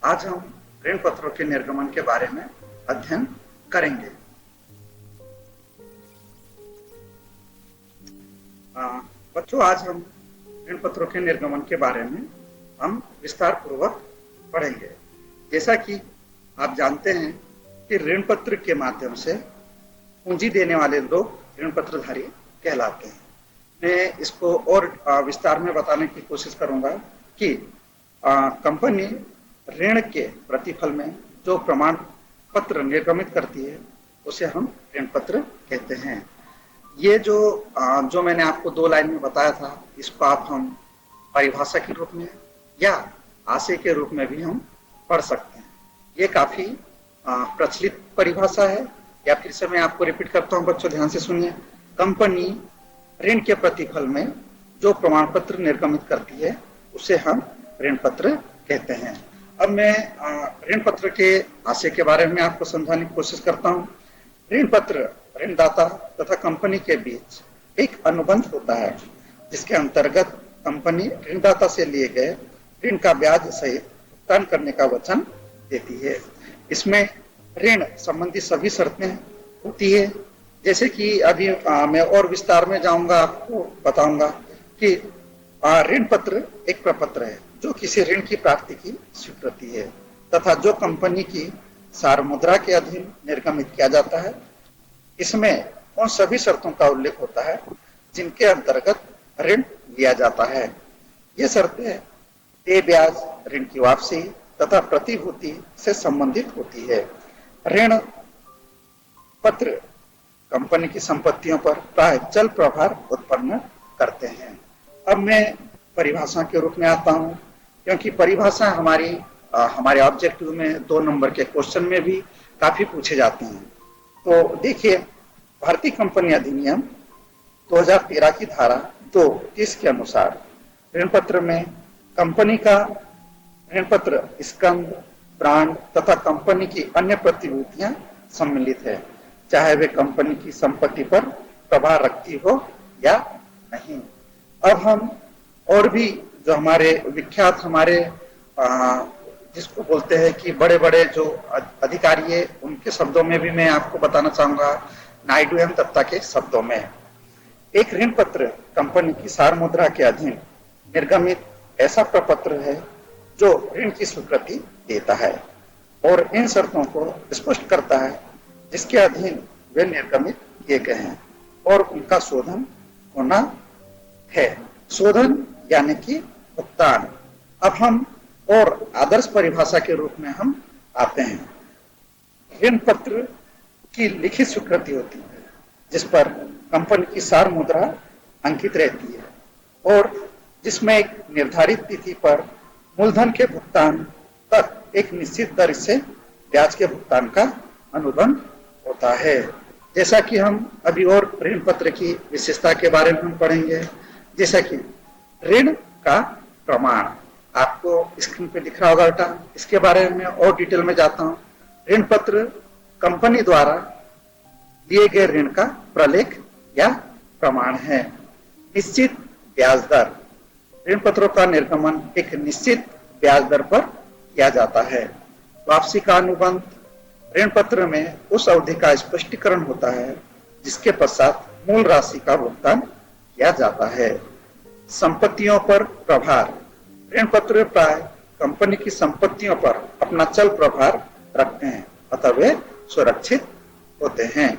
आज हम ऋण पत्रों के निर्गमन के बारे में अध्ययन करेंगे। बच्चों, आज हम ऋण पत्रों के निर्गमन के बारे में हम विस्तार पूर्वक पढ़ेंगे। जैसा कि आप जानते हैं कि ऋण पत्र के माध्यम से पूंजी देने वाले लोग ऋण पत्रधारी कहलाते हैं। मैं इसको और विस्तार में बताने की कोशिश करूंगा कि कंपनी ऋण के प्रतिफल में जो प्रमाण पत्र निर्गमित करती है उसे हम ऋण पत्र कहते हैं। ये जो मैंने आपको 2 लाइन में बताया था, इसको आप हम परिभाषा के रूप में या आशय के रूप में भी हम पढ़ सकते हैं। ये काफी प्रचलित परिभाषा है। या फिर से मैं आपको रिपीट करता हूं, बच्चों ध्यान से सुनिए। कंपनी ऋण के प्रतिफल में जो प्रमाण पत्र निर्गमित करती है उसे हम ऋण पत्र कहते हैं। अब मैं ऋण पत्र के आशय के बारे में आपको समझाने की कोशिश करता हूं। ऋण पत्र ऋणदाता तथा कंपनी के बीच एक अनुबंध होता है, जिसके अंतर्गत कंपनी ऋणदाता से लिए गए ऋण का ब्याज सहित भुगतान करने का वचन देती है। इसमें ऋण संबंधी सभी शर्तें होती है। जैसे कि अभी मैं और विस्तार में जाऊंगा, आपको बताऊंगा कि ऋण पत्र एक प्रपत्र है जो किसी ऋण की प्राप्ति की स्वीकृति है तथा जो कंपनी की सार मुद्रा के अधीन निर्गमित किया जाता है। इसमें उन सभी शर्तों का उल्लेख होता है जिनके अंतर्गत ऋण लिया जाता है। ये शर्तें देय ब्याज, ऋण की वापसी तथा प्रतिभूति से संबंधित होती है। ऋण पत्र कंपनी की संपत्तियों पर प्राय चल प्रभार उत्पन्न करते हैं। अब मैं परिभाषा के रूप में आता हूं, क्योंकि परिभाषा हमारे ऑब्जेक्टिव में 2 नंबर के क्वेश्चन में भी काफी पूछे जाते हैं। तो देखिए, भारतीय कंपनी अधिनियम 2013 की धारा 2(30) के अनुसार ऋण पत्र में कंपनी का ऋण पत्र स्कंद, ब्रांड तथा कंपनी की अन्य प्रतिभूतियां सम्मिलित है, चाहे वे कंपनी की संपत्ति पर प्रभाव रखती हो या नहीं। अब हम और भी जो हमारे विख्यात जिसको बोलते हैं कि बड़े बड़े जो अधिकारी है, उनके शब्दों में भी मैं आपको बताना चाहूंगा, नायडू एवं दत्ता के शब्दों में। एक ऋण पत्र कंपनी की सार मुद्रा के अधीन निर्गमित ऐसा प्रपत्र है जो ऋण की स्वीकृति देता है और इन शर्तों को स्पष्ट करता है जिसके अधीन वे निर्गमित किए गए हैं और उनका शोधन होना है। शोधन यानी कि भुगतान। अब हम और आदर्श परिभाषा के रूप में हम आते हैं। ऋण पत्र की लिखित स्वीकृति होती है जिस पर कंपनी की सार मुद्रा अंकित रहती है और जिसमें एक निर्धारित तिथि पर मूलधन के भुगतान तक एक निश्चित दर से ब्याज के भुगतान का अनुबंध होता है। जैसा कि हम अभी और ऋण पत्र की विशेषता के बारे में हम पढ़ेंगे। जैसा कि ऋण का प्रमाण आपको स्क्रीन पे दिख रहा होगा बेटा, इसके बारे में और डिटेल में जाता हूं। ऋण पत्र कंपनी द्वारा दिए गए ऋण का प्रलेख या प्रमाण है। निश्चित ब्याज दर। ऋण पत्रों का निर्गमन एक निश्चित ब्याज दर पर किया जाता है। वापसी का अनुबंध। ऋण पत्र में उस अवधि का स्पष्टीकरण होता है जिसके पश्चात मूल राशि का भुगतान किया जाता है। संपत्तियों पर प्रभार। ऋण पत्र प्राय कंपनी की संपत्तियों पर अपना चल प्रभार रखते हैं, अतः वे सुरक्षित होते हैं।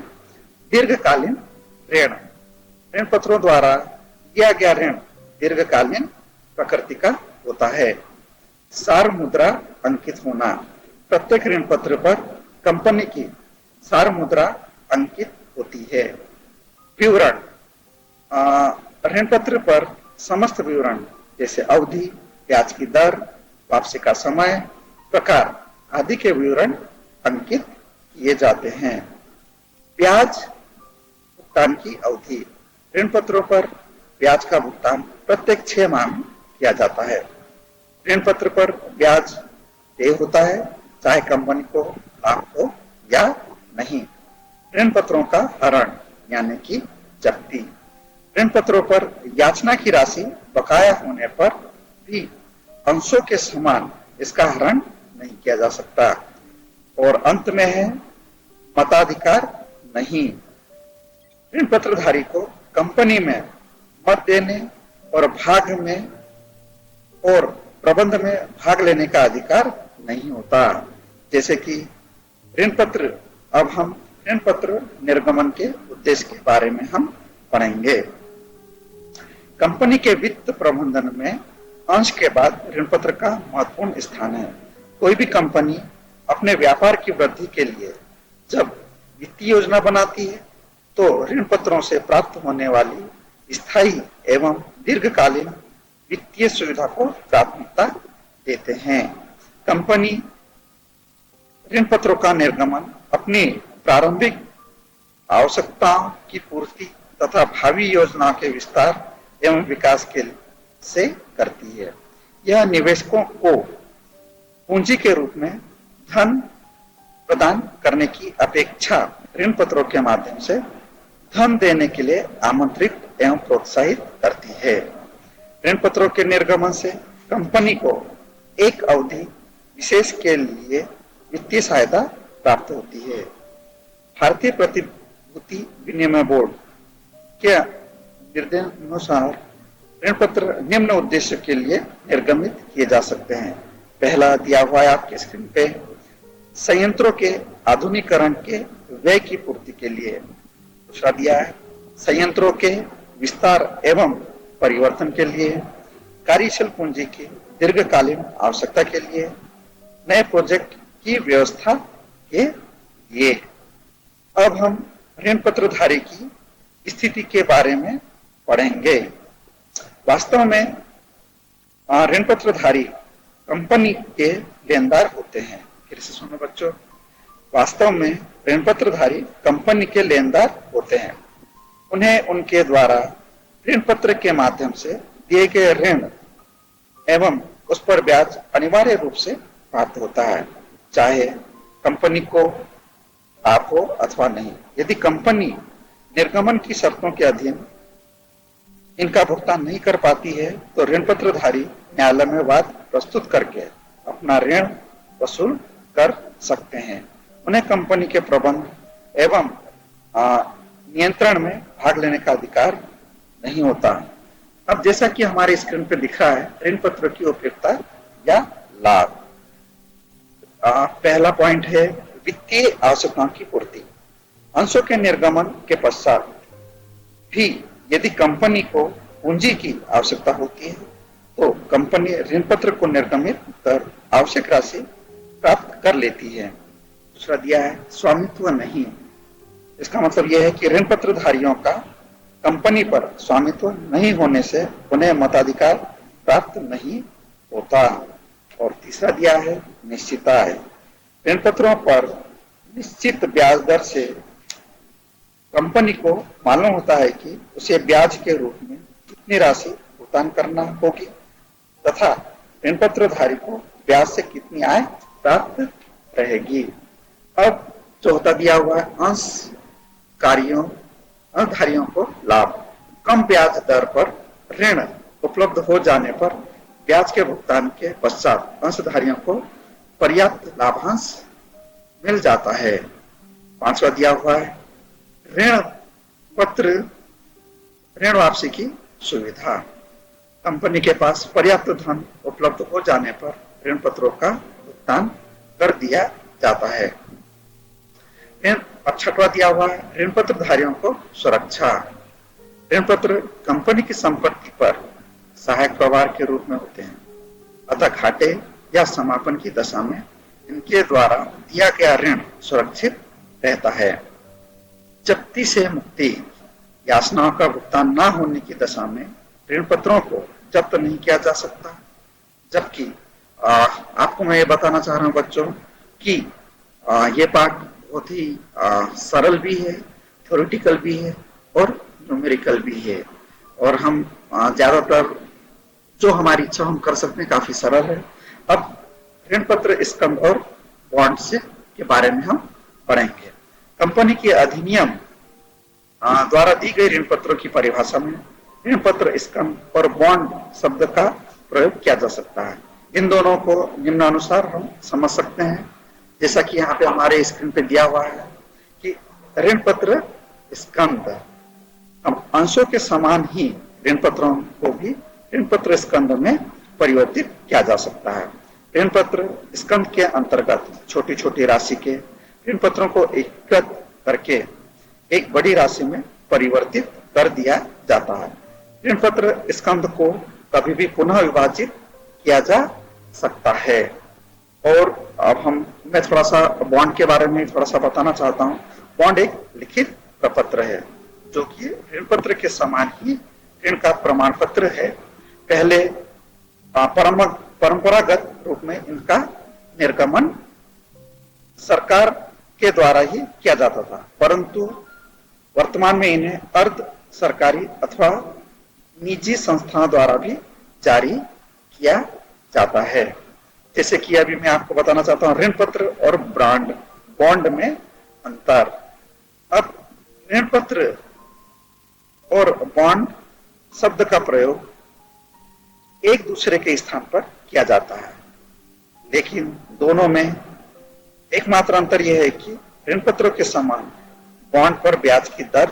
दीर्घकालीन ऋण। ऋण पत्रों द्वारा दिया गया ऋण दीर्घकालीन प्रकृति का होता है। सार मुद्रा अंकित होना। प्रत्येक ऋण पत्र पर कंपनी की सार मुद्रा अंकित होती है। विवरण। ऋण पत्र पर समस्त विवरण जैसे अवधि, ब्याज की दर, वापसी का समय, प्रकार आदि के विवरण अंकित किए जाते हैं। ब्याज भुगतान की अवधि। ऋण पत्रों पर ब्याज का भुगतान प्रत्येक 6 माह में किया जाता है। ऋण पत्र पर ब्याज देय होता है, चाहे कंपनी को लाभ हो या नहीं। ऋण पत्रों का हरण यानी कि जब्ती। ऋण पत्रों पर याचना की राशि बकाया होने पर भी अंशों के समान इसका हरण नहीं किया जा सकता। और अंत में है मताधिकार नहीं। ऋण पत्रधारी को कंपनी में मत देने और भाग में और प्रबंध में भाग लेने का अधिकार नहीं होता। जैसे कि ऋण पत्र, अब हम ऋण पत्र निर्गमन के उद्देश्य के बारे में हम पढ़ेंगे। कंपनी के वित्त प्रबंधन में अंश के बाद ऋण पत्र का महत्वपूर्ण स्थान है। कोई भी कंपनी अपने व्यापार की वृद्धि के लिए जब वित्तीय योजना बनाती है तो ऋण पत्रों से प्राप्त होने वाली स्थायी एवं दीर्घकालीन वित्तीय सुविधा को प्राथमिकता देते हैं। कंपनी ऋण पत्रों का निर्गमन अपनी प्रारंभिक आवश्यकताओं की पूर्ति तथा भावी योजनाओं के विस्तार एवं विकास के से करती है। यह निवेशकों को पूंजी के रूप में धन प्रदान करने की अपेक्षा ऋण पत्रों के माध्यम से धन देने के लिए आमंत्रित एवं प्रोत्साहित करती है। ऋण पत्रों के निर्गमन से कंपनी को एक अवधि विशेष के लिए वित्तीय सहायता प्राप्त होती है। भारतीय प्रतिभूति विनिमय बोर्ड के निर्देशानुसार ऋण पत्र निम्न उद्देश्य के लिए निर्गमित किए जा सकते हैं। पहला दिया हुआ है आपके स्क्रीन पे, संयंत्रों के आधुनिकीकरण के व्यय की पूर्ति के लिए। दूसरा दिया है संयंत्रों के विस्तार एवं परिवर्तन के लिए, कार्यशील पूंजी की दीर्घकालीन आवश्यकता के लिए, नए प्रोजेक्ट की व्यवस्था के लिए। अब हम ऋण पत्रधारी की स्थिति के बारे में पढ़ेंगे। वास्तव में ऋण पत्रधारी कंपनी के लेनदार होते हैं। फिर से सुनो बच्चों, वास्तव में ऋण पत्रधारी कंपनी के लेनदार होते हैं। उन्हें उनके द्वारा ऋण पत्र के माध्यम से दिए गए ऋण एवं उस पर ब्याज अनिवार्य रूप से प्राप्त होता है, चाहे कंपनी को लाभ हो अथवा नहीं। यदि कंपनी निर्गमन की शर्तों के अधीन इनका भुगतान नहीं कर पाती है तो ऋण पत्रधारी न्यायालय में वाद प्रस्तुत करके अपना ऋण वसूल कर सकते हैं। उन्हें कंपनी के प्रबंध एवं नियंत्रण में भाग लेने का अधिकार नहीं होता। अब जैसा कि हमारे स्क्रीन पर दिख रहा है, ऋण पत्र की उपयोगिता या लाभ। पहला पॉइंट है वित्तीय आवश्यकताओं की पूर्ति। अंशों के निर्गमन के पश्चात भी यदि कंपनी को पूंजी की आवश्यकता होती है तो कंपनी ऋण पत्र को निर्गमित कर आवश्यक राशि प्राप्त कर लेती है। दूसरा दिया है स्वामित्व नहीं। इसका मतलब यह है कि ऋण पत्रधारियों का कंपनी पर स्वामित्व नहीं होने से उन्हें मताधिकार प्राप्त नहीं होता। और तीसरा दिया है निश्चितता है। ऋण पत्रों पर निश्चित ब्याज दर से कंपनी को मालूम होता है कि उसे ब्याज के रूप में कितनी राशि भुगतान करना होगी तथा ऋण पत्रधारी को ब्याज से कितनी आय प्राप्त रहेगी। अब चौथा दिया हुआ है अंशधारियों को लाभ। कम ब्याज दर पर ऋण उपलब्ध हो जाने पर ब्याज के भुगतान के पश्चात अंशधारियों को पर्याप्त लाभांश मिल जाता है। पांचवा दिया हुआ है ऋण वापसी की सुविधा। कंपनी के पास पर्याप्त धन उपलब्ध हो जाने पर ऋण पत्रों का भुगतान कर दिया जाता है। छठवां दिया हुआ है ऋण पत्रधारियों को सुरक्षा। ऋण पत्र कंपनी की संपत्ति पर सहायक प्रवाह के रूप में होते हैं, अतः घाटे या समापन की दशा में इनके द्वारा दिया गया ऋण सुरक्षित रहता है। जप्ती से मुक्ति। याचनाओं का भुगतान न होने की दशा में ऋण पत्रों को जब्त नहीं किया जा सकता। जबकि आपको मैं ये बताना चाह रहा हूँ बच्चों कि ये पाठ बहुत ही सरल भी है, थ्योरेटिकल भी है और न्यूमेरिकल भी है। और हम ज्यादातर जो हमारी इच्छा हम कर सकते हैं, काफी सरल है। अब ऋण पत्र स्कंद और बॉन्ड्स के बारे में हम पढ़ेंगे। कंपनी के अधिनियम द्वारा दी गई ऋण पत्रों की परिभाषा में ऋण पत्र स्कंद और बॉन्ड शब्द का प्रयोग किया जा सकता है। इन दोनों को निम्नानुसार हम समझ सकते हैं, जैसा कि यहाँ पे हमारे स्क्रीन पे दिया हुआ है कि ऋण पत्र स्कंद, हम अंशों के समान ही ऋण पत्रों को भी ऋण पत्र स्कंद में परिवर्तित किया जा सकता है। ऋण पत्र स्कंद के अंतर्गत छोटी छोटी राशि के ऋण पत्रों को एकत्रित करके एक बड़ी राशि में परिवर्तित कर दिया जाता है। ऋण पत्र स्कंद को कभी भी पुनः विभाजित किया जा सकता है। और अब मैं थोड़ा सा बॉन्ड के बारे में थोड़ा सा बताना चाहता हूँ। बॉन्ड एक लिखित प्रपत्र है जो कि ऋण पत्र के समान ही ऋण का प्रमाण पत्र है। पहले परंपरागत रूप में इनका निर्गमन सरकार के द्वारा ही किया जाता था, परंतु वर्तमान में इन्हें अर्ध सरकारी अथवा निजी संस्थाओं द्वारा भी जारी किया जाता है। जैसे कि अभी मैं आपको बताना चाहता हूं ऋण पत्र और बॉन्ड में अंतर। अब ऋण पत्र और बॉन्ड शब्द का प्रयोग एक दूसरे के स्थान पर किया जाता है, लेकिन दोनों में एकमात्र अंतर यह है कि ऋण पत्रों के समान बॉन्ड पर ब्याज की दर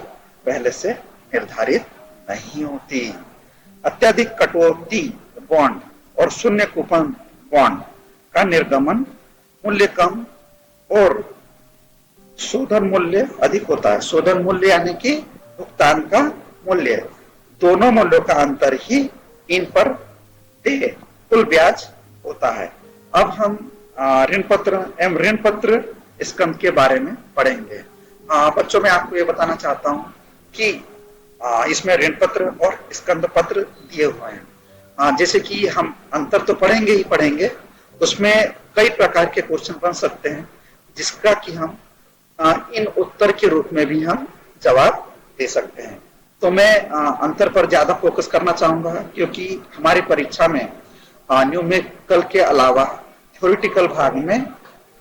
पहले से निर्धारित नहीं होती। अत्यधिक कटौती बॉन्ड और शून्य कूपन बॉन्ड का निर्गमन मूल्य कम और शोधन मूल्य अधिक होता है। शोधन मूल्य यानी कि भुगतान का मूल्य, दोनों मूल्यों का अंतर ही इन पर कुल ब्याज होता है। अब हम ऋण पत्र एवं ऋण पत्र स्कंद के बारे में पढ़ेंगे। बच्चों में आपको ये बताना चाहता हूं कि इसमें ऋण पत्र और स्कंद पत्र दिए हुए हैं। जैसे कि हम अंतर तो पढ़ेंगे ही पढ़ेंगे, उसमें कई प्रकार के क्वेश्चन बन सकते हैं जिसका कि हम इन उत्तर के रूप में भी हम जवाब दे सकते हैं। तो मैं अंतर पर ज्यादा फोकस करना चाहूंगा, क्योंकि हमारी परीक्षा में न्यूमेरिकल के अलावा थ्योरेटिकल भाग में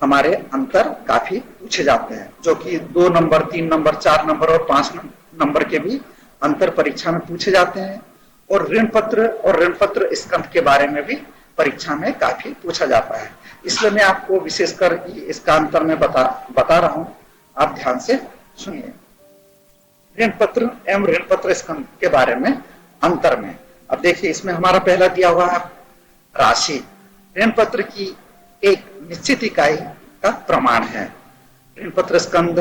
हमारे अंतर काफी पूछे जाते हैं, जो कि 2 नंबर, 3 नंबर, 4 नंबर और 5 नंबर के भी अंतर परीक्षा में पूछे जाते हैं। और ऋण पत्र स्कंद के बारे में भी परीक्षा में काफी पूछा जाता है। इसलिए मैं आपको विशेषकर इसका अंतर में बता रहा हूं, आप ध्यान से सुनिए। ऋण पत्र एवं ऋण पत्र स्कंद के बारे में अंतर में अब देखिए, इसमें हमारा पहला दिया हुआ है राशि। ऋण पत्र की एक निश्चित इकाई का प्रमाण है। ऋण पत्र स्कंद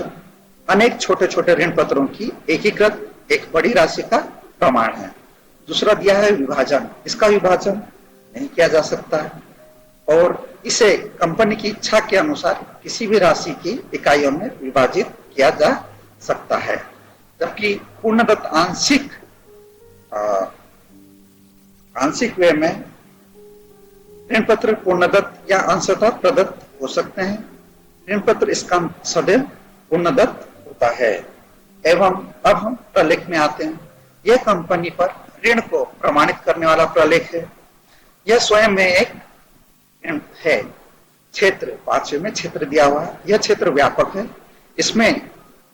अनेक छोटे छोटे ऋण पत्रों की एकीकृत एक बड़ी राशि का प्रमाण है। दूसरा दिया है विभाजन। इसका विभाजन नहीं किया जा सकता है और इसे कंपनी की इच्छा के अनुसार किसी भी राशि की इकाइयों में विभाजित किया जा सकता है। जबकि पूर्णदत्त आंशिक वे में ऋण पत्र पूर्णदत्त या अंशतः प्रदत्त हो सकते हैं। ऋण पत्र स्कंद सदैव पूर्णदत्त होता है। एवं अब हम प्रलेख में आते हैं। यह कंपनी पर ऋण को प्रमाणित करने वाला प्रलेख है। यह स्वयं में एक है। क्षेत्र 5वें में क्षेत्र दिया हुआ है। यह क्षेत्र व्यापक है। इसमें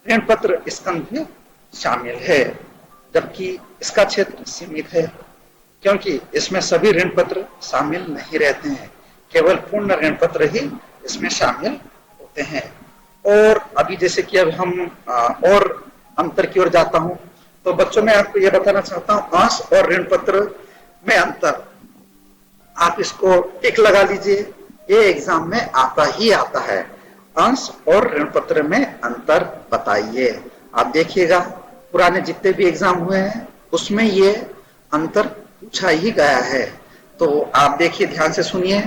ऋण पत्र स्कंद भी शामिल है, जबकि इसका क्षेत्र सीमित है, क्योंकि इसमें सभी ऋण पत्र शामिल नहीं रहते हैं, केवल पूर्ण ऋण पत्र ही इसमें शामिल होते हैं। और अभी जैसे कि अब हम और अंतर की ओर जाता हूं, तो बच्चों में आपको यह बताना चाहता हूं अंश और ऋण पत्र में अंतर। आप इसको टिक लगा लीजिए, ये एग्जाम में आता ही आता है। अंश और ऋण पत्र में अंतर बताइए। आप देखिएगा पुराने जितने भी एग्जाम हुए हैं उसमें ये अंतर पूछा ही गया है। तो आप देखिए, ध्यान से सुनिए।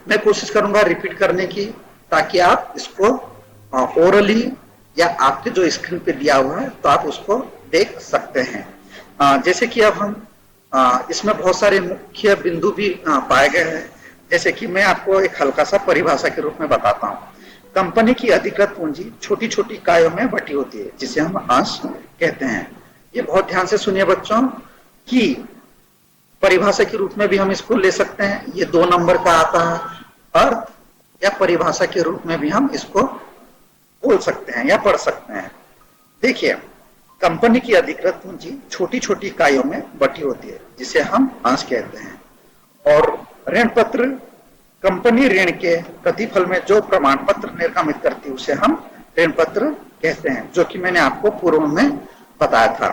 मैं कोशिश करूंगा रिपीट करने की, ताकि आप इसको ओरली या आपके जो स्क्रीन पे दिया हुआ है तो आप उसको देख सकते हैं। जैसे कि अब हम इसमें बहुत सारे मुख्य बिंदु भी पाए गए हैं। जैसे कि मैं आपको एक हल्का सा परिभाषा के रूप में बताता हूँ। कंपनी की अधिकृत पूंजी छोटी छोटी इकाइयों में बटी होती है, जिसे हम अंश कहते हैं। ये बहुत ध्यान से सुनिए बच्चों, कि परिभाषा के रूप में भी हम इसको ले सकते हैं। ये 2 नंबर का आता है। अर्थ या परिभाषा के रूप में भी हम इसको बोल सकते हैं या पढ़ सकते हैं। देखिए, कंपनी की अधिकृत पूंजी छोटी छोटी इकाइयों में बटी होती है, जिसे हम अंश कहते हैं। और ऋण पत्र कंपनी ऋण के प्रतिफल में जो प्रमाण पत्र निर्गमित करती है उसे हम ऋण पत्र कहते हैं, जो कि मैंने आपको पूर्व में बताया था।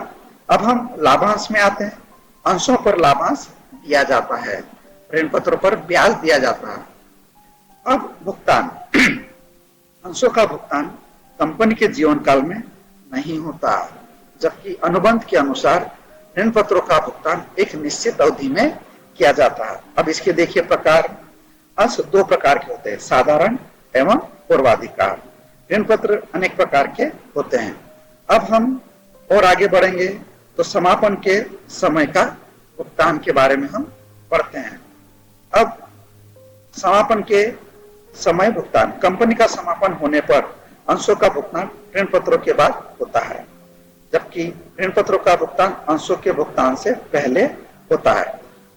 अब हम लाभांश में आते हैं। अंशों पर लाभांश दिया जाता है, ऋण पत्रों पर ब्याज दिया जाता है। अब भुगतान, अंशों का भुगतान कंपनी के जीवन काल में नहीं होता, जबकि अनुबंध के अनुसार ऋण पत्रों का भुगतान एक निश्चित अवधि में किया जाता है। अब इसके देखिए प्रकार, अंश दो प्रकार के होते हैं, साधारण एवं पूर्वाधिकार। ऋण पत्र अनेक प्रकार के होते हैं। अब हम और आगे बढ़ेंगे तो समापन के समय का भुगतान के बारे में हम पढ़ते हैं। अब समापन के समय भुगतान, कंपनी का समापन होने पर अंशों का भुगतान ऋण पत्रों के बाद होता है, जबकि ऋण पत्रों का भुगतान अंशों के भुगतान से पहले होता है।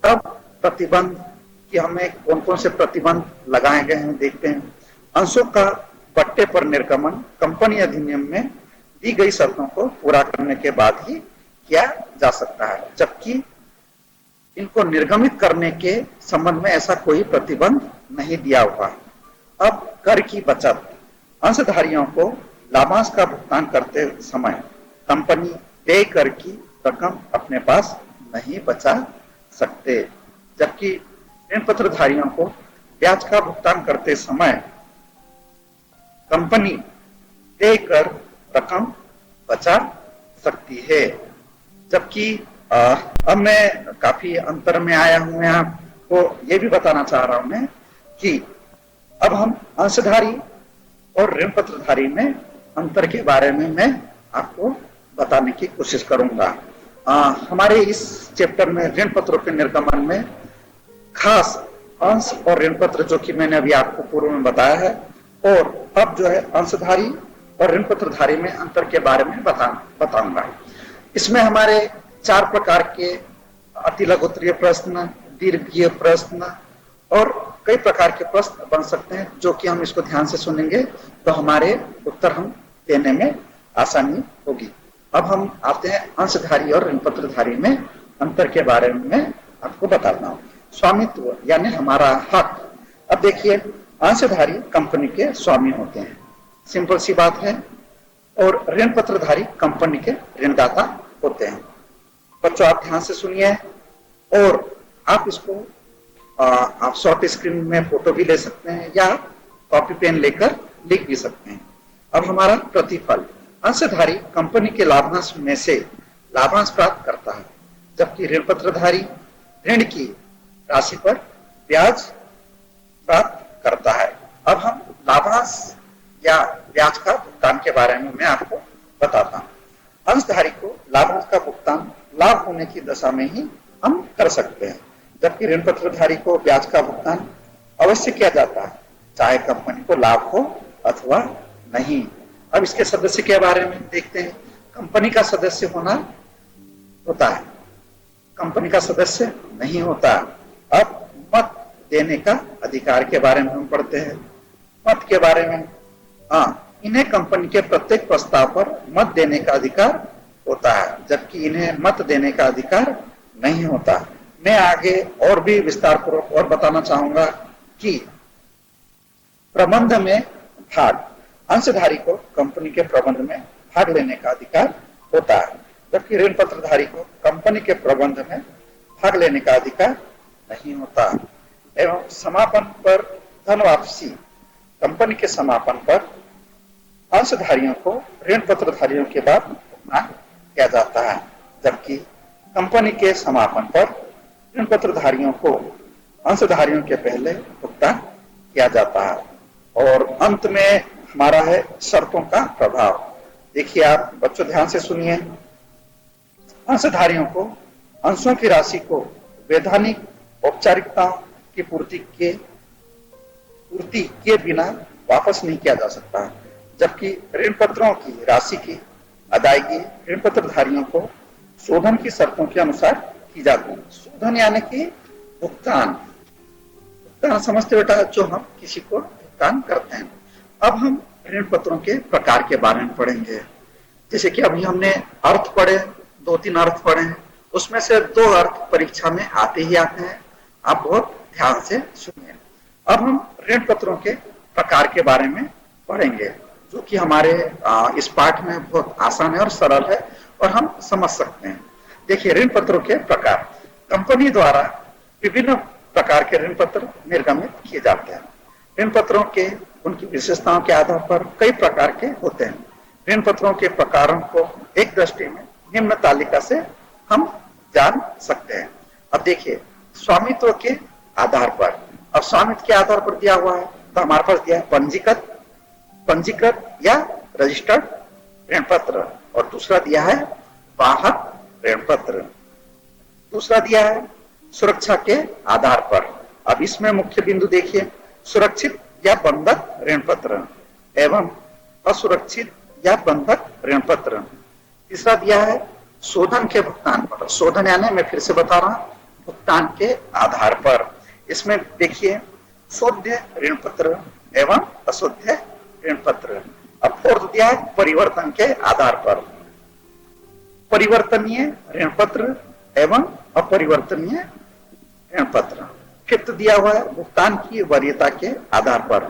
अब प्रतिबंध कि हमें कौन कौन से प्रतिबंध लगाए गए हैं देखते हैं। अंशों का पट्टे पर निर्गमन कंपनी अधिनियम में दी गई शर्तों को पूरा करने के बाद ही किया जा सकता है, जबकि इनको निर्गमित करने के संबंध में ऐसा कोई प्रतिबंध नहीं दिया हुआ। अब कर की बचत, अंशधारियों को लाभांश का भुगतान करते समय कंपनी देय कर की रकम अपने पास नहीं बचा सकते, जबकि ऋण पत्रधारियों को ब्याज का भुगतान करते समय कंपनी देय कर रकम बचा सकती है। जबकि अब मैं काफी अंतर में आया हूं, मैं आपको ये भी बताना चाह रहा हूं मैं कि अब हम अंशधारी और ऋण पत्रधारी में अंतर के बारे में मैं आपको बताने की कोशिश करूंगा। हमारे इस चैप्टर में ऋण पत्रों के निर्गमन में खास अंश और ऋण पत्र, जो कि मैंने अभी आपको पूर्व में बताया है, और अब जो है अंशधारी और ऋण पत्रधारी में अंतर के बारे में बताऊंगा। इसमें हमारे 4 प्रकार के अति लघुत्तरीय प्रश्न, दीर्घीय प्रश्न और कई प्रकार के प्रश्न बन सकते हैं, जो कि हम इसको ध्यान से सुनेंगे तो हमारे उत्तर हम देने में आसानी होगी। अब हम आते हैं अंशधारी और ऋण पत्रधारी में अंतर के बारे में मैं आपको बताता हूँ। स्वामित्व यानी हमारा हक। अब देखिए, अंशधारी कंपनी के स्वामी होते हैं, सिंपल सी बात है, और ऋण पत्रधारी कंपनी के ऋणदाता होते हैं। बच्चों आप ध्यान से सुनिए, और आप इसको आप शॉर्ट स्क्रीन में फोटो भी ले सकते हैं या कॉपी पेन लेकर लिख भी सकते हैं। अब हमारा प्रतिफल, अंशधारी कंपनी के लाभांश में से लाभांश प्राप्त करता है, जबकि ऋण पत्रधारी ऋण की राशि पर ब्याज प्राप्त करता है। अब हम लाभांश या ब्याज का भुगतान के बारे में मैं आपको बताता हूं। अंशधारी को लाभांश का भुगतान लाभ होने की दशा में ही हम कर सकते हैं, जबकि ऋण पत्रधारी को ब्याज का भुगतान अवश्य किया जाता है, चाहे कंपनी को लाभ हो अथवा नहीं। अब इसके सदस्य के बारे में देखते हैं। कंपनी का सदस्य होना होता है, कंपनी का सदस्य नहीं होता। अब मत देने का अधिकार के बारे में हम पढ़ते हैं। मत के बारे में, इन्हें कंपनी के प्रत्येक प्रस्ताव पर मत देने का अधिकार होता है, जबकि इन्हें मत देने का अधिकार नहीं होता। मैं आगे और भी विस्तार पूर्वक और बताना चाहूंगा कि प्रबंध में भाग, अंशधारी को कंपनी के प्रबंध में भाग लेने का अधिकार होता है, जबकि ऋण पत्रधारी को कंपनी के प्रबंध में भाग लेने का अधिकार नहीं होता। एवं समापन पर धन वापसी, कंपनी के समापन पर अंशधारियों को ऋण पत्रधारियों के बाद भुगतान किया जाता है, जबकि कंपनी के समापन पर ऋण पत्रधारियों को अंशधारियों के पहले भुगतान किया जाता है। और अंत में हमारा है शर्तों का प्रभाव। देखिए आप बच्चों ध्यान से सुनिए। अंशधारियों को अंशों की राशि को वैधानिक औपचारिकताओं की पूर्ति के बिना वापस नहीं किया जा सकता, जबकि ऋण पत्रों की राशि की अदायगी ऋण पत्रधारियों को शोधन की शर्तों के अनुसार की जाती है। शोधन यानी कि भुगतान समझते बेटा, जो हम किसी को भुगतान करते हैं। अब हम ऋण पत्रों के प्रकार के बारे में पढ़ेंगे। जैसे कि अभी हमने अर्थ पढ़े, 2-3 अर्थ पढ़े हैं, उसमें से 2 अर्थ परीक्षा में आते ही आते हैं, आप बहुत ध्यान से सुनिए। अब हम ऋण पत्रों के प्रकार के बारे में पढ़ेंगे, जो कि हमारे इस पाठ में बहुत आसान है और सरल है और हम समझ सकते हैं। देखिए, ऋण पत्रों के प्रकार। कंपनी द्वारा विभिन्न प्रकार के ऋण पत्र निर्गमित किए जाते हैं। ऋण पत्रों के उनकी विशेषताओं के आधार पर कई प्रकार के होते हैं। ऋण पत्रों के प्रकारों को एक दृष्टि में निम्न तालिका से हम जान सकते हैं। अब देखिए, स्वामित्व के आधार पर। अब स्वामित्व के आधार पर दिया हुआ है, तो हमारे पास दिया है पंजीकृत या रजिस्टर्ड ऋण पत्र, और दूसरा दिया है वाहक ऋण पत्र। दूसरा दिया है सुरक्षा के आधार पर। अब इसमें मुख्य बिंदु देखिए, सुरक्षित या बंधक ऋण पत्र एवं असुरक्षित या बंधक ऋण पत्र। तीसरा दिया है शोधन के भुगतान पर। शोधन यानी, मैं फिर से बता रहा हूं, भुगतान के आधार पर। इसमें देखिए शोध्य ऋण पत्र एवं अशोध्य ऋण पत्र। अब फोर्थ दिया है परिवर्तन के आधार पर। परिवर्तनीय ऋण पत्र एवं अपरिवर्तनीय ऋण पत्र। फिफ्थ दिया हुआ है भुगतान की वरीयता के आधार पर।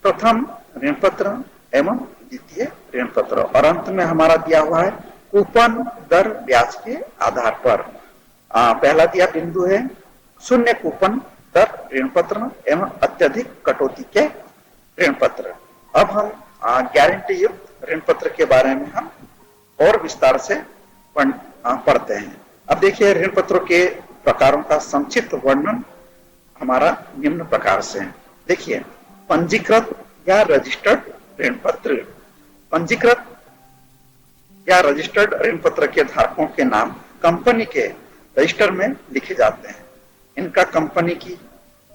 प्रथम ऋण पत्र एवं द्वितीय ऋण पत्र। और अंत में हमारा दिया हुआ है कूपन दर ब्याज के आधार पर। पहला दिया बिंदु है शून्य कूपन दर ऋण पत्र एवं अत्यधिक कटौती के ऋण पत्र। अब हम गारंटी युक्त ऋण पत्र के बारे में हम और विस्तार से पढ़ते हैं। अब देखिए, ऋण पत्रों के प्रकारों का संक्षिप्त वर्णन हमारा निम्न प्रकार से है। देखिए, पंजीकृत या रजिस्टर्ड ऋण पत्र। पंजीकृत या रजिस्टर्ड ऋण पत्र के धारकों के नाम कंपनी के रजिस्टर में लिखे जाते हैं। इनका कंपनी की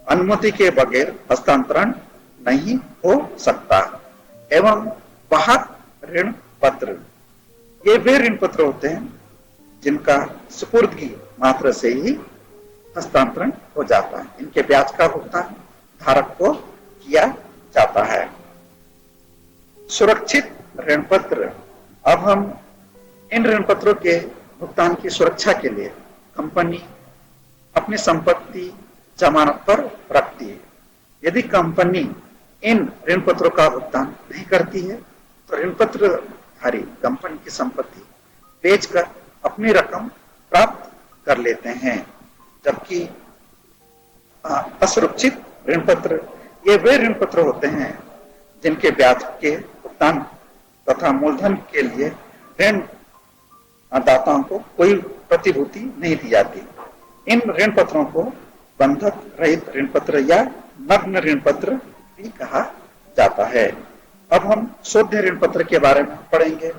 अनुमति के बगैर हस्तांतरण नहीं हो सकता। एवं वाहक ऋण पत्र, ये वे ऋण पत्र होते हैं जिनका सुपुर्दगी मात्र से ही हस्तांतरण हो जाता है। इनके ब्याज का भुगतान धारक को किया जाता है। सुरक्षित ऋण पत्र। अब हम इन ऋण पत्रों के भुगतान की सुरक्षा के लिए कंपनी अपनी संपत्ति जमानत पर रखती है। यदि कंपनी इन ऋण पत्रों का भुगतान नहीं करती है, तो ऋण पत्रधारी कंपनी की संपत्ति बेचकर अपनी रकम प्राप्त कर लेते हैं। जबकि असुरक्षित ऋण पत्र, ये वे ऋण पत्र होते हैं जिनके ब्याज के भुगतान तथा मूलधन के लिए ऋण दाताओं को कोई प्रतिभूति नहीं दी जाती। इन ऋण पत्रों को बंधक रहित ऋण पत्र या नग्न ऋण पत्र भी कहा जाता है। अब हम शोध्य ऋण पत्र के बारे में पढ़ेंगे।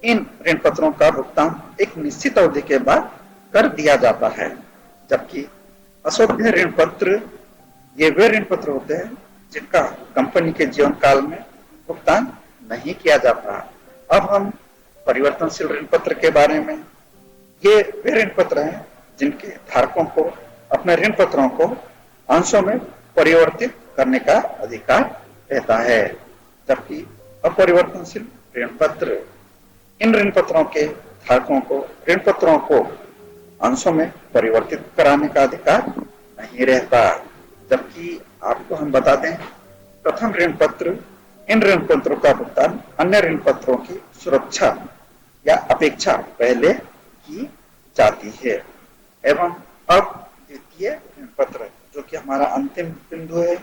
इन ऋण पत्रों का भुगतान एक निश्चित अवधि के बाद कर दिया जाता है। जबकि अशोध्य ऋण पत्र, ये वे ऋण पत्र होते हैं जिनका कंपनी के जीवन काल में भुगतान नहीं किया जाता। अब हम परिवर्तनशील ऋण पत्र के बारे में। ये वे ऋण पत्र हैं जिनके धारकों को अपने ऋण पत्रों को अंशों में परिवर्तित करने का अधिकार रहता है। जबकि अपरिवर्तनशील ऋण पत्र, इन ऋण पत्रों के धारकों को ऋण पत्रों को अंशों में परिवर्तित कराने का अधिकार नहीं रहता। जबकि आपको हम बता दें, प्रथम ऋण पत्र, इन ऋण पत्रों का भुगतान अन्य ऋण पत्रों की सुरक्षा या अपेक्षा पहले की जाती है। एवं अब द्वितीय ऋण पत्र, जो कि हमारा अंतिम बिंदु है,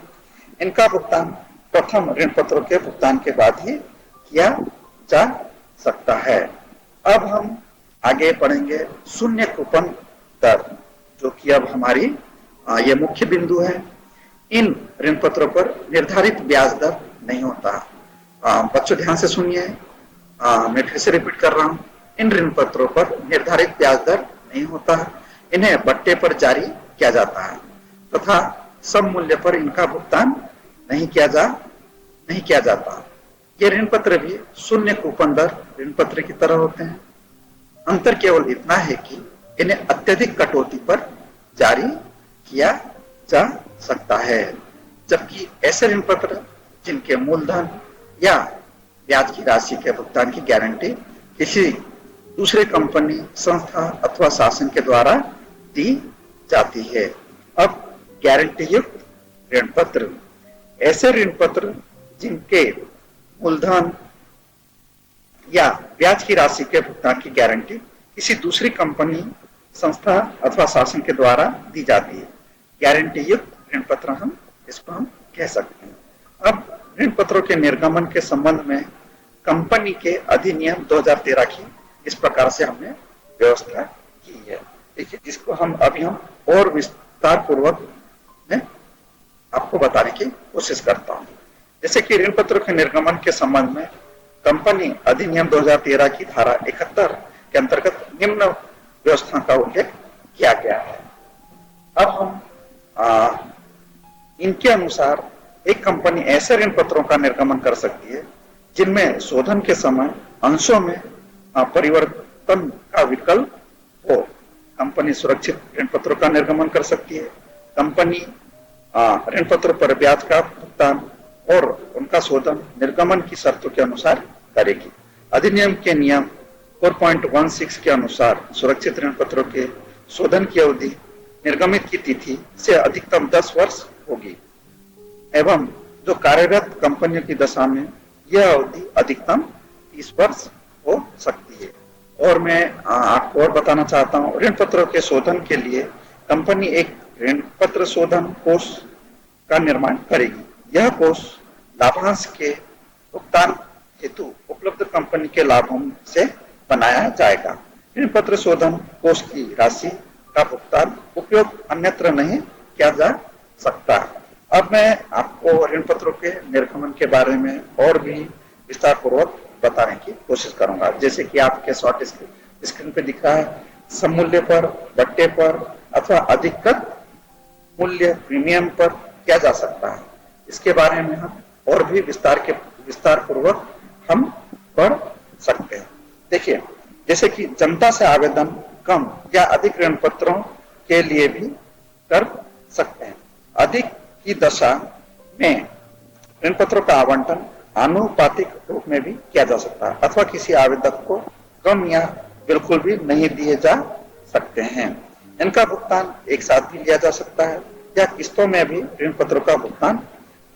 इनका भुगतान प्रथम ऋण पत्रों के भुगतान के बाद ही किया जा सकता है। अब हम आगे पढ़ेंगे शून्य कूपन दर, जो कि अब हमारी ये मुख्य बिंदु है। इन ऋण पत्रों पर निर्धारित ब्याज दर नहीं होता। बच्चों ध्यान से सुनिए, मैं फिर से रिपीट कर रहा हूं, इन ऋण पत्रों पर निर्धारित ब्याज दर नहीं होता। इन्हें बट्टे पर जारी किया जाता है तथा सब मूल्य पर इनका भुगतान नहीं किया जाता। ये ऋण पत्र भी शून्य कूपन दर ऋण पत्र की तरह होते हैं। अंतर केवल इतना है कि इन्हें अत्यधिक कटौती पर जारी किया जा सकता है। जबकि ऐसे ऋण पत्र जिनके मूलधन या ब्याज की राशि के भुगतान की गारंटी किसी दूसरे कंपनी, संस्था अथवा शासन के द्वारा दी जाती है। अब गारंटी युक्त ऋण पत्र, ऐसे ऋण पत्र जिनके मूलधन या ब्याज की राशि के भुगतान की गारंटी किसी दूसरी कंपनी, संस्था अथवा शासन के द्वारा दी जाती है, गारंटी युक्त ऋण पत्र हम इसको हम कह सकते हैं। अब ऋण पत्रों के निर्गमन के संबंध में कंपनी के अधिनियम 2013 की इस प्रकार से हमने व्यवस्था की है। देखिए, जिसको हम और विस्तार पूर्वक आपको बताने की कोशिश करता हूं। जैसे कि ऋण पत्रों के निर्गमन के संबंध में कंपनी अधिनियम 2013 की धारा 71 के अंतर्गत निम्न व्यवस्था का उल्लेख किया गया है। अब हम इनके अनुसार एक कंपनी ऐसे ऋण पत्रों का निर्गमन कर सकती है जिनमें शोधन के समय अंशों में परिवर्तन का विकल्प हो। कंपनी सुरक्षित ऋण पत्रों का निर्गमन कर सकती है। कंपनी ऋण पत्रों पर ब्याज का भुगतान और उनका शोधन निर्गमन की शर्तों के अनुसार करेगी। अधिनियम के नियम 4.16 के अनुसार सुरक्षित ऋण पत्रों के शोधन की अवधि निर्गमित की तिथि से अधिकतम 10 वर्ष होगी एवं जो कार्यरत कंपनियों की दशा में यह अवधि अधिकतम 30 वर्ष हो सकती है। और मैं आपको और बताना चाहता हूं, ऋण पत्रों के शोधन के लिए कंपनी एक ऋण पत्र शोधन कोष का निर्माण करेगी। यह कोष लाभांश के भुगतान हेतु उपलब्ध कंपनी के लाभों से बनाया जाएगा। ऋण पत्र शोधन कोष की राशि का भुगतान उपयोग अन्यत्र नहीं किया जा सकता। अब मैं आपको ऋण पत्रों के निर्गमन के बारे में और भी विस्तार पूर्वक बताने की कोशिश करूंगा। जैसे कि आपके शॉर्ट स्क्रीन पे दिख रहा है, सममूल्य पर, बट्टे पर अथवा अधिकृत मूल्य प्रीमियम पर किया जा सकता है। इसके बारे में हम और भी विस्तार पूर्वक हम पढ़ सकते हैं। देखिए, जैसे कि जनता से आवेदन कम या अधिक ऋण पत्रों के लिए भी कर सकते हैं। अधिक की दशा में ऋण पत्रों का आवंटन आनुपातिक रूप में भी किया जा सकता है अथवा किसी आवेदक को कम या बिल्कुल भी नहीं दिए जा सकते हैं। इनका भुगतान एक साथ भी लिया जा सकता है या किस्तों में भी ऋण पत्रों का भुगतान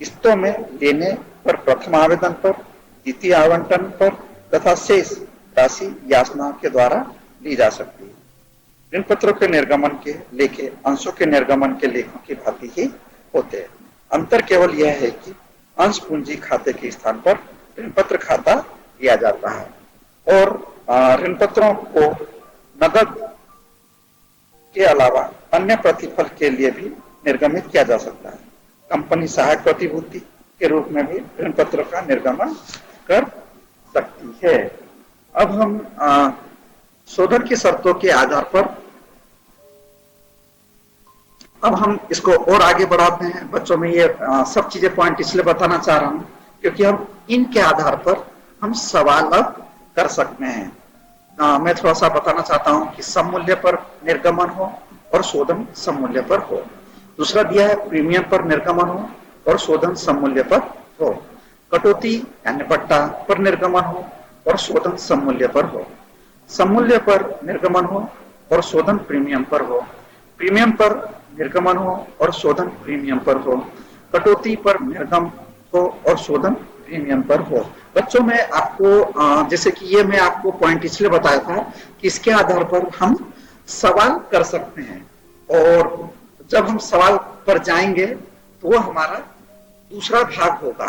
किस्तों में लेने पर प्रथम आवेदन पर, द्वितीय आवंटन पर तथा शेष राशि याचना के द्वारा ली जा सकती है। ऋण पत्रों के निर्गमन के लेखे अंशों के निर्गमन के लेखों की भांति ही होते हैं। अंतर केवल यह है कि अंश पूंजी खाते के स्थान पर ऋण पत्र खाता लिया जाता है और ऋण पत्रों को नकद के अलावा अन्य प्रतिफल के लिए भी निर्गमित किया जा सकता है। कंपनी सहायक प्रतिभूति के रूप में भी ऋण पत्रों का निर्गमन कर सकती है। अब हम शोधन की शर्तों के आधार पर अब हम इसको और आगे बढ़ाते हैं। बच्चों में ये सब चीजें पॉइंट इसलिए बताना चाह रहा हूं क्योंकि हम इनके आधार पर हम सवाल अब कर सकते हैं। मैं थोड़ा सा बताना चाहता हूं कि सममूल्य पर निर्गमन हो और शोधन सममूल्य पर हो। दूसरा दिया है प्रीमियम पर निर्गमन हो और शोधन सममूल्य पर हो। कटौती यानी बट्टा पर निर्गमन हो और शोधन सममूल्य पर हो। सममूल्य पर निर्गमन हो और शोधन प्रीमियम पर हो। प्रीमियम पर निर्गमन हो और शोधन प्रीमियम पर हो। कटौती पर निर्गम हो और शोधन प्रीमियम पर हो। बच्चों में आपको जैसे कि ये मैं आपको पॉइंट इसलिए बताया था कि इसके आधार पर हम सवाल कर सकते हैं और जब हम सवाल पर जाएंगे तो वो हमारा दूसरा भाग होगा।